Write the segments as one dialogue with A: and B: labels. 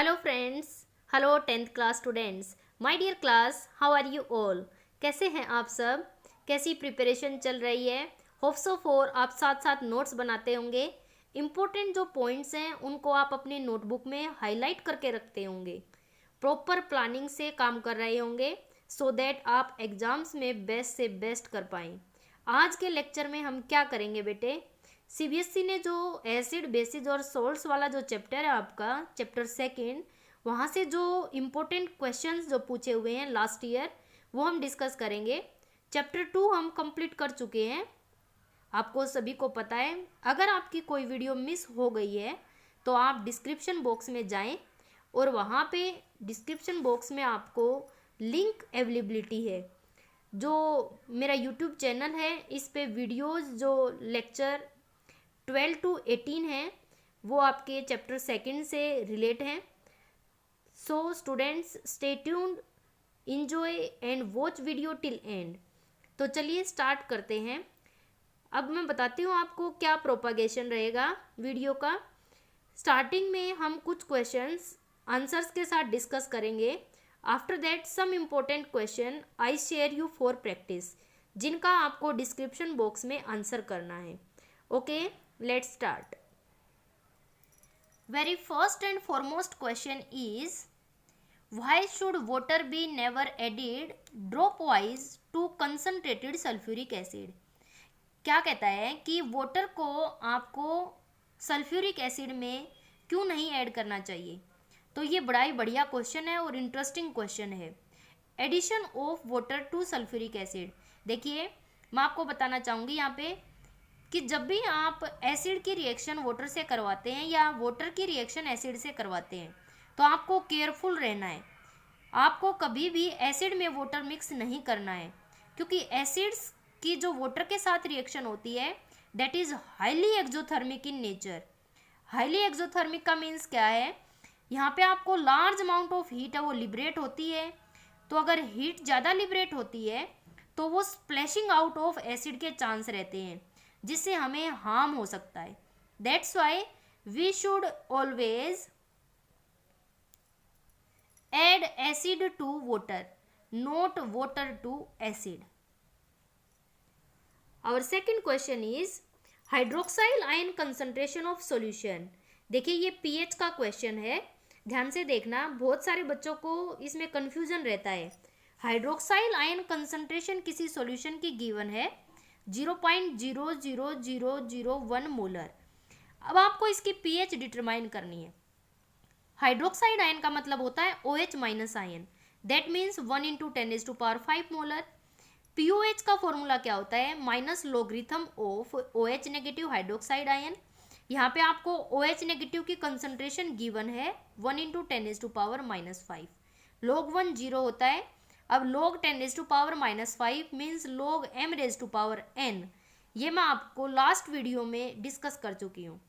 A: Hello friends, hello 10th class students, my dear class, how are you all. कैसे हैं आप सब? कैसी प्रिपरेशन चल रही है? होप सो फॉर आप साथ साथ नोट्स बनाते होंगे। इम्पोर्टेंट जो पॉइंट्स हैं उनको आप अपनी नोटबुक में हाईलाइट करके रखते होंगे। प्रॉपर प्लानिंग से काम कर रहे होंगे सो दैट आप एग्जाम्स में बेस्ट से बेस्ट कर पाएँ। आज के लेक्चर में हम क्या करेंगे बेटे? सीबीएसई ने जो एसिड बेसिस और सोल्ट्स वाला जो चैप्टर है आपका चैप्टर सेकंड, वहाँ से जो इम्पोर्टेंट क्वेश्चंस जो पूछे हुए हैं लास्ट ईयर वो हम डिस्कस करेंगे। चैप्टर 2 हम कंप्लीट कर चुके हैं, आपको सभी को पता है। अगर आपकी कोई वीडियो मिस हो गई है तो आप डिस्क्रिप्शन बॉक्स में जाएं और वहाँ पे डिस्क्रिप्शन बॉक्स में आपको लिंक अवेलेबिलिटी है। जो मेरा यूट्यूब चैनल है इस पे वीडियोस जो लेक्चर 12 to 18 हैं वो आपके चैप्टर सेकंड से रिलेट हैं। So students stay tuned, enjoy and watch video till and. तो चलिए स्टार्ट करते हैं। अब मैं बताती हूँ आपको क्या प्रोपागेशन रहेगा वीडियो का। स्टार्टिंग में हम कुछ क्वेश्चंस आंसर्स के साथ डिस्कस करेंगे। After that some important question I share you for practice, जिनका आपको डिस्क्रिप्शन बॉक्स में आंसर करना है। Okay, let's start. Very first and foremost question is, why should water be never added dropwise to concentrated sulfuric acid? क्या कहता है कि water को आपको सल्फ्यूरिक एसिड में क्यों नहीं ऐड करना चाहिए? तो ये बड़ा ही बढ़िया क्वेश्चन है और इंटरेस्टिंग क्वेश्चन है। Addition of water to sulphuric acid, देखिए मैं आपको बताना चाहूँगी यहाँ पे कि जब भी आप एसिड की रिएक्शन वाटर से करवाते हैं या वाटर की रिएक्शन एसिड से करवाते हैं तो आपको केयरफुल रहना है। आपको कभी भी एसिड में वाटर मिक्स नहीं करना है, क्योंकि एसिड्स की जो वाटर के साथ रिएक्शन होती है that is highly exothermic in nature. Highly exothermic का मीन्स क्या है? यहाँ पे आपको लार्ज अमाउंट ऑफ हीट है वो लिबरेट होती है। तो अगर हीट ज़्यादा लिबरेट होती है तो वो स्प्लैशिंग आउट ऑफ एसिड के चांस रहते हैं, जिससे हमें हार्म हो सकता है। That's why we should always add acid to water, not water to acid. Our second question is hydroxyl ion concentration of solution. देखिए ये पीएच का क्वेश्चन है, ध्यान से देखना, बहुत सारे बच्चों को इसमें कंफ्यूजन रहता है। हाइड्रोक्साइल आयन कंसंट्रेशन किसी सॉल्यूशन की गिवन है 0.00001 मोलर। अब आपको इसकी पीएच डिटरमाइन करनी है। हाइड्रोक्साइड आयन का मतलब होता है OH minus ion, that means 1 × 10⁵ molar. POH का फॉर्मूला क्या होता है? Minus logarithm of OH negative hydroxide ion. यहाँ पे आपको OH नेगेटिव की कंसंट्रेशन गिवन है 1 × 10⁻⁻5। log 1 0 होता है। अब log 10⁻⁻5 मीन्स log m⁻n, ये मैं आपको लास्ट वीडियो में डिस्कस कर चुकी हूँ।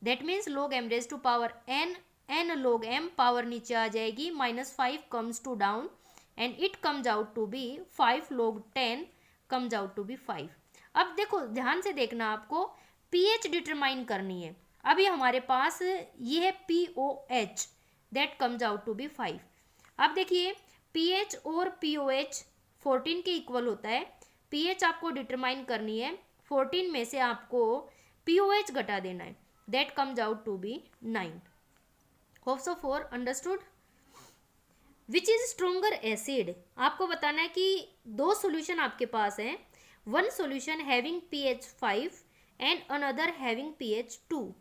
A: That means log m⁻n, n log m, power नीचे आ जाएगी, -5 comes to down and it comes out to be 5 log 10 comes out to be 5। अब देखो ध्यान से देखना, आपको पीएच डिटरमाइन करनी है। अभी हमारे पास ये है POH, that comes out to be 5। अब देखिए पीएच और पीओएच 14 के इक्वल होता है। पीएच आपको डिटरमाइन करनी है, 14 में से आपको पीओएच घटा देना है, that comes out to be 9। Hope so for understood. Which is stronger acid, आपको बताना है कि दो सॉल्यूशन आपके पास हैं, one solution having pH 5 and another having pH 2।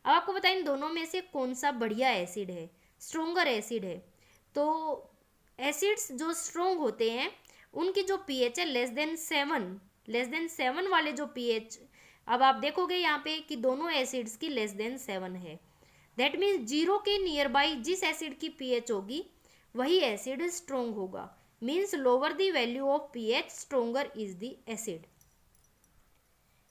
A: अब आपको बताएं इन दोनों में से कौन सा बढ़िया एसिड है, स्ट्रोंगर एसिड है। तो एसिड्स जो स्ट्रोंग होते हैं उनकी जो pH है लेस देन 7 वाले जो pH, अब आप देखोगे यहाँ पे कि दोनों एसिड्स की लेस देन 7 है। दैट मीन्स 0 के नियर बाई जिस एसिड की pH होगी वही एसिड स्ट्रोंग होगा। Means lower the value of pH stronger is the acid.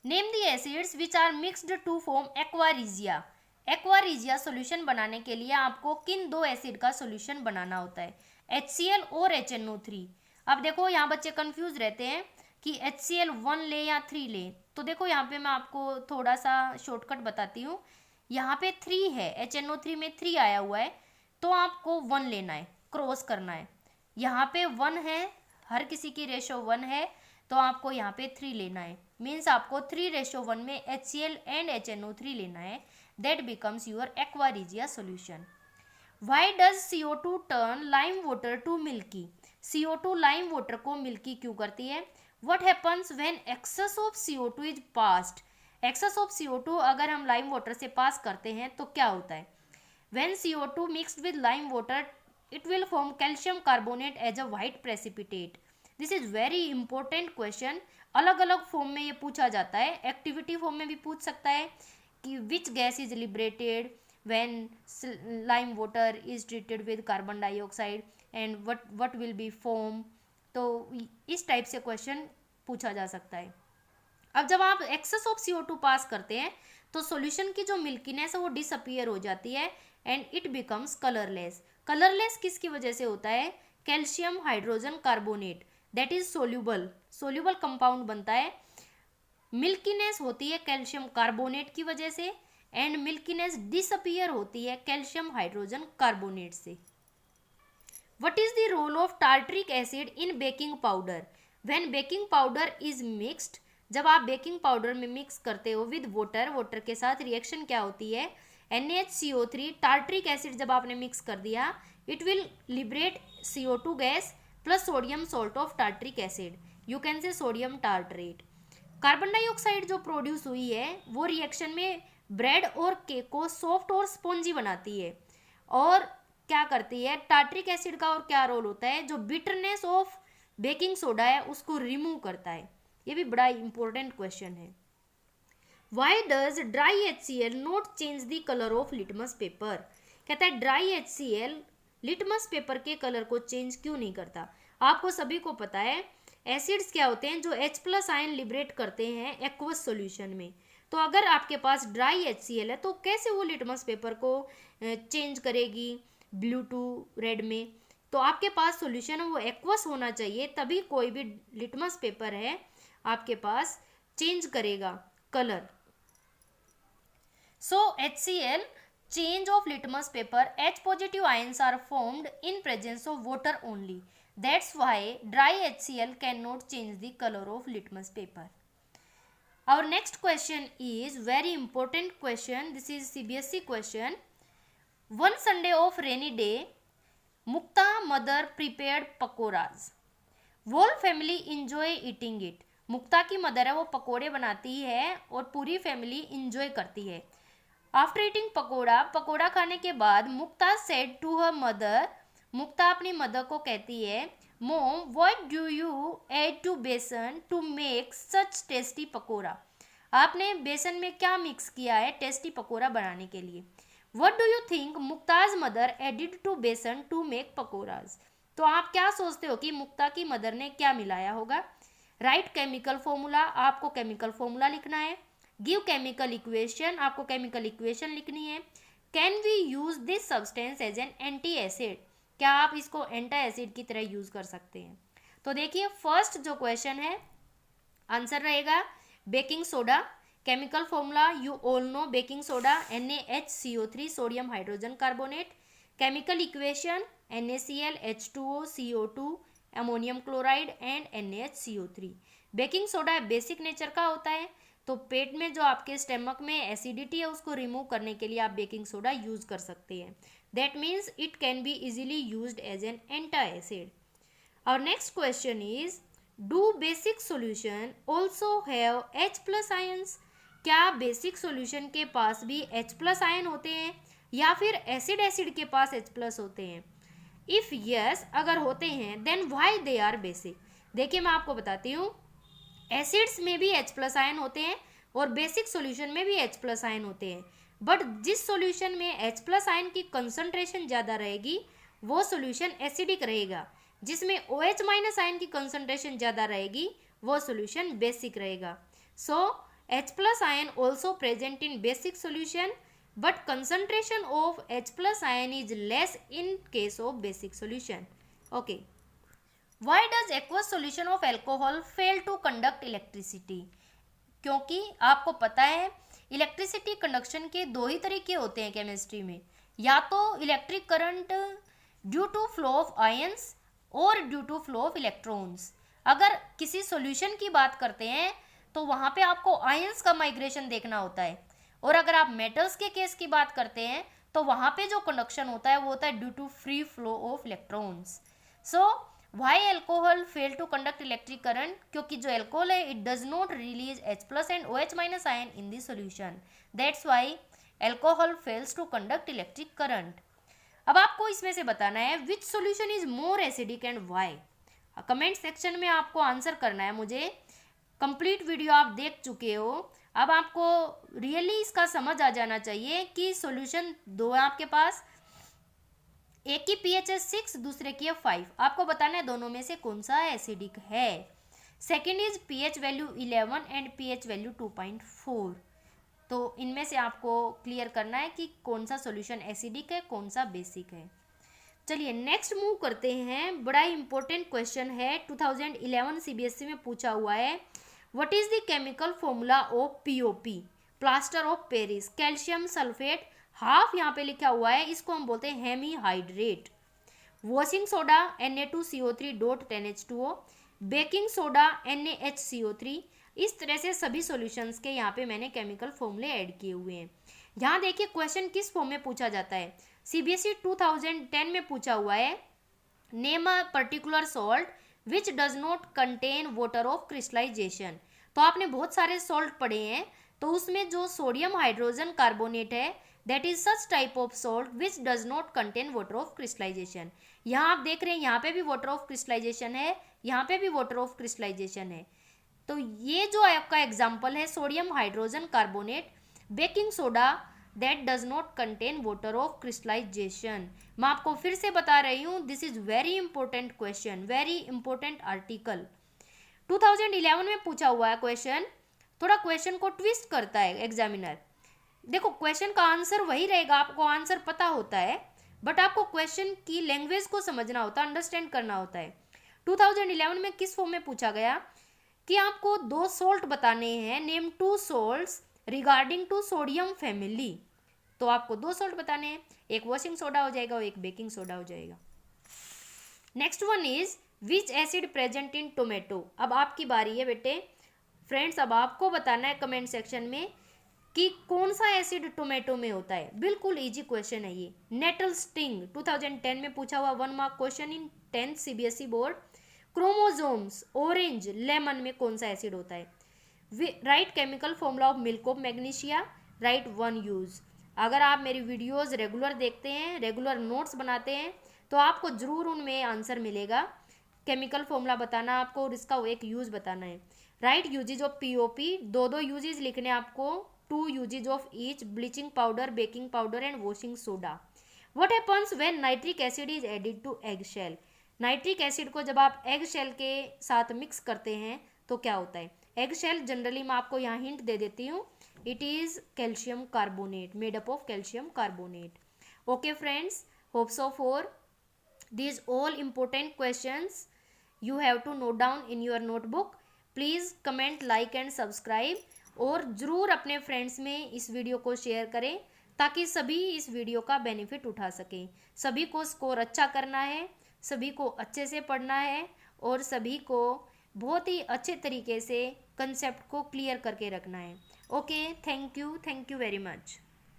A: Name the acids which are mixed to form aqua regia. Aqua regia solution बनाने के लिए आपको किन दो एसिड का सोल्यूशन बनाना होता है? HCl और HNO3। अब देखो यहाँ बच्चे कंफ्यूज रहते हैं कि HCl 1 ले या 3 ले। तो देखो यहाँ पे मैं आपको थोड़ा सा शॉर्टकट बताती हूँ। यहाँ पे 3 है, HNO3 में 3 आया हुआ है, तो आपको 1 लेना है, क्रॉस करना है। यहाँ पे 1 है, हर किसी की रेशो 1 है, तो आपको यहाँ पे 3 लेना है। मीन्स आपको 3:1 में HCl एंड HNO3 लेना है। That becomes your aqua regia solution. Why does CO2 turn lime water to milky? CO2 lime water को मिल्की क्यों करती है? What happens when excess of CO2 is passed? Excess of CO2 अगर हम lime water से पास करते हैं तो क्या होता है? When CO2 mixed with lime water, it will form calcium carbonate as a white precipitate. This is very important question. अलग अलग फॉर्म में ये पूछा जाता है, एक्टिविटी फॉर्म में भी पूछ सकता है कि which gas is liberated when lime water is treated with carbon dioxide and what will be form. तो इस टाइप से क्वेश्चन पूछा जा सकता है। अब जब आप एक्सेस ऑफ CO2 पास करते हैं तो सॉल्यूशन की जो मिल्कीनेस है वो डिसअपियर हो जाती है and it becomes colourless. Colourless किसकी वजह से होता है? Calcium hydrogen carbonate that is soluble compound बनता है। मिल्कीनेस होती है कैल्शियम कार्बोनेट की वजह से एंड मिल्कीनेस डिसअपियर होती है कैल्शियम हाइड्रोजन कार्बोनेट से। What is the role of tartaric acid in baking powder? When baking powder is mixed, जब आप बेकिंग पाउडर में मिक्स करते हो विद वाटर के साथ रिएक्शन क्या होती है? NaCO3 टार्ट्रिक एसिड जब आपने मिक्स कर दिया, it will liberate CO2 gas plus sodium salt of tartaric acid, you can say sodium tartrate. Carbon dioxide जो प्रोड्यूस हुई है वो रिएक्शन में ब्रेड और केक को सॉफ्ट और स्पॉन्जी बनाती है। और क्या करती है? टार्ट्रिक एसिड का और क्या रोल होता है? जो बिटरनेस ऑफ बेकिंग सोडा है उसको रिमूव करता है। ये भी बड़ा इंपॉर्टेंट क्वेश्चन है। Why does dry HCl not change the colour of litmus paper? कहता है ड्राई HCl लिटमस पेपर के कलर को चेंज क्यों नहीं करता? आपको सभी को पता है एसिड्स क्या होते हैं? जो H+ आयन लिबरेट करते हैं एक्वस सॉल्यूशन में। तो अगर आपके पास ड्राई HCl है तो कैसे वो लिटमस पेपर को चेंज करेगी ब्लू टू रेड में? तो आपके पास सॉल्यूशन है वो एक्वस होना चाहिए, तभी कोई भी लिटमस पेपर है आपके पास चेंज करेगा colour. So HCl change of litmus paper, H positive ions are formed in presence of water only. That's why dry HCl cannot change the color of litmus paper. Our next question is very important question. This is CBSE question. One Sunday of rainy day, Mukta mother prepared pakoras. Whole family enjoy eating it. मुक्ता की mother है वो पकोड़े बनाती है और पूरी family enjoy करती है। आफ्टर ईटिंग पकोड़ा खाने के बाद Mukta said to her mother, Mukta अपनी मदर को कहती है, mom what do you add to besan to make such tasty pakora? आपने बेसन में क्या मिक्स किया है टेस्टी पकोड़ा बनाने के लिए? What do you think Mukta's mother added to besan to make pakoras? तो आप क्या सोचते हो कि मुक्ता की मदर ने क्या मिलाया होगा? राइट केमिकल फॉर्मूला, आपको केमिकल फॉर्मूला लिखना है। गिव केमिकल इक्वेशन, आपको केमिकल इक्वेशन लिखनी है। Can we use this substance as an anti acid? क्या आप इसको एंटी एसिड की तरह यूज कर सकते हैं? तो देखिए फर्स्ट जो क्वेश्चन है आंसर रहेगा baking soda. Chemical formula you all know, baking soda NaHCO3 sodium hydrogen carbonate. Chemical equation NaCl H2O CO2 ammonium chloride and NaHCO3। Baking soda basic nature का होता है, तो पेट में जो आपके स्टमक में एसिडिटी है उसको रिमूव करने के लिए आप बेकिंग सोडा यूज कर सकते हैं। That means it can be easily used as an anti acid. और next question is do basic solution also have H+ ions? क्या बेसिक सॉल्यूशन के पास भी H+ आयन होते हैं या फिर एसिड के पास H+ होते हैं? इफ यस अगर होते हैं then why they are basic? देखिए मैं आपको बताती हूँ, एसिड्स में भी H+ आयन होते हैं और बेसिक सॉल्यूशन में भी H+ आयन होते हैं, बट जिस सॉल्यूशन में H+ आयन की कंसंट्रेशन ज़्यादा रहेगी वो सॉल्यूशन एसिडिक रहेगा, जिसमें OH- आयन की कंसंट्रेशन ज़्यादा रहेगी वो सॉल्यूशन बेसिक रहेगा। सो H+ ion also present in basic solution but concentration of H+ ion is less in case of basic solution. Okay. Why does aqueous solution of alcohol fail to conduct electricity? क्योंकि आपको पता है electricity conduction के दो ही तरीके होते हैं chemistry में, या तो electric current due to flow of ions और due to flow of electrons. अगर किसी सॉल्यूशन की बात करते हैं तो वहां पे आपको आयंस का माइग्रेशन देखना होता है, और अगर आप मेटल्स के केस की बात करते हैं तो वहां पे जो कंडक्शन होता है वो होता है due to free flow of electrons. So why alcohol fail to conduct electric current, क्योंकि जो एल्कोहल है it does not release H+ and OH- ion in the solution, that's why alcohol fails to conduct electric current. अब आपको इसमें से बताना है which solution is more acidic and why. Comment section में आपको आंसर करना है मुझे। कंप्लीट वीडियो आप देख चुके हो, अब आपको रियली इसका समझ आ जाना चाहिए कि सॉल्यूशन दो है आपके पास, एक की pH है 6, दूसरे की है 5। आपको बताना है दोनों में से कौन सा एसिडिक है। Second is pH value 11 and pH value 2.4। तो इनमें से आपको क्लियर करना है कि कौन सा सॉल्यूशन एसिडिक है, कौन सा बेसिक है। चलिए नेक्स्ट मूव करते हैं। बड़ा इंपॉर्टेंट क्वेश्चन है, 2011 CBSE में पूछा हुआ है। What is the chemical formula of POP, plaster of Paris, calcium sulphate half यहाँ पे लिखा हुआ है, इसको हम बोलते हैं hemihydrate. Washing soda Na2CO3.10H2O, baking soda NaHCO3। इस तरह से सभी सॉल्यूशंस के यहाँ पे मैंने केमिकल फॉर्मूले ऐड किए हुए हैं। यहाँ देखिए क्वेश्चन किस फॉर्म में पूछा जाता है। CBSE 2010 में पूछा हुआ है, name a particular salt which does not contain water of crystallization. तो आपने बहुत सारे सॉल्ट पढ़े हैं, तो उसमें जो सोडियम हाइड्रोजन कार्बोनेट है that is such type of salt which does not contain water of crystallization. यहाँ आप देख रहे हैं यहाँ पे भी वाटर ऑफ क्रिस्टलाइजेशन है, यहाँ पे भी वाटर ऑफ क्रिस्टलाइजेशन है। तो ये जो आपका एग्जाम्पल है sodium hydrogen carbonate, baking soda that does not contain water of crystallization. मैं आपको फिर से बता रही हूँ, this is very important question, very important article. 2011 में पूछा हुआ है क्वेश्चन, थोड़ा क्वेश्चन को ट्विस्ट करता है एग्जामिनर। देखो क्वेश्चन का आंसर वही रहेगा, आपको आंसर पता होता है, बट आपको क्वेश्चन की लैंग्वेज को समझना होता है, अंडरस्टैंड करना होता है। 2011 में किस फॉर्म में पूछा गया कि आपको दो सोल्ट बताने हैं, name 2 salts regarding to sodium family. तो आपको दो सोल्ट बताने हैं, एक वॉशिंग सोडा हो जाएगा और एक बेकिंग सोडा हो जाएगा। Next one is which acid present in tomato. अब आपकी बारी है बेटे फ्रेंड्स, अब आपको बताना है कमेंट सेक्शन में कि कौन सा एसिड टोमेटो में होता है। बिल्कुल इजी क्वेश्चन है ये। नेटल स्टिंग 2010 में पूछा हुआ 1 mark question in 10th CBSE board. Chromosomes orange lemon में कौन सा एसिड होता है। Right chemical formula of milk of magnesia, right 1 use. अगर आप मेरी वीडियोस रेगुलर देखते हैं, रेगुलर नोट्स बनाते हैं, तो आपको जरूर उनमें आंसर मिलेगा। केमिकल फॉर्मूला बताना आपको और इसका एक यूज बताना है। राइट यूजेज ऑफ POP, दो यूजेज लिखने आपको, 2 uses of each, bleaching powder, baking powder and washing soda. What happens when nitric acid is added to egg shell. Nitric acid को जब आप एग शेल के साथ मिक्स करते हैं तो क्या होता है। एग शेल जनरली मैं आपको यहाँ हिंट दे देती हूँ, it is calcium carbonate, made up of calcium carbonate. Okay friends, hope so for these all important questions you have to note down in your notebook. Please comment, like and subscribe, और ज़रूर अपने friends में इस video को share करें ताकि सभी इस वीडियो का बेनिफिट उठा सकें। सभी को स्कोर अच्छा करना है, सभी को अच्छे से पढ़ना है और सभी को बहुत ही अच्छे तरीके से कंसेप्ट को क्लियर करके रखना है। Okay, thank you very much.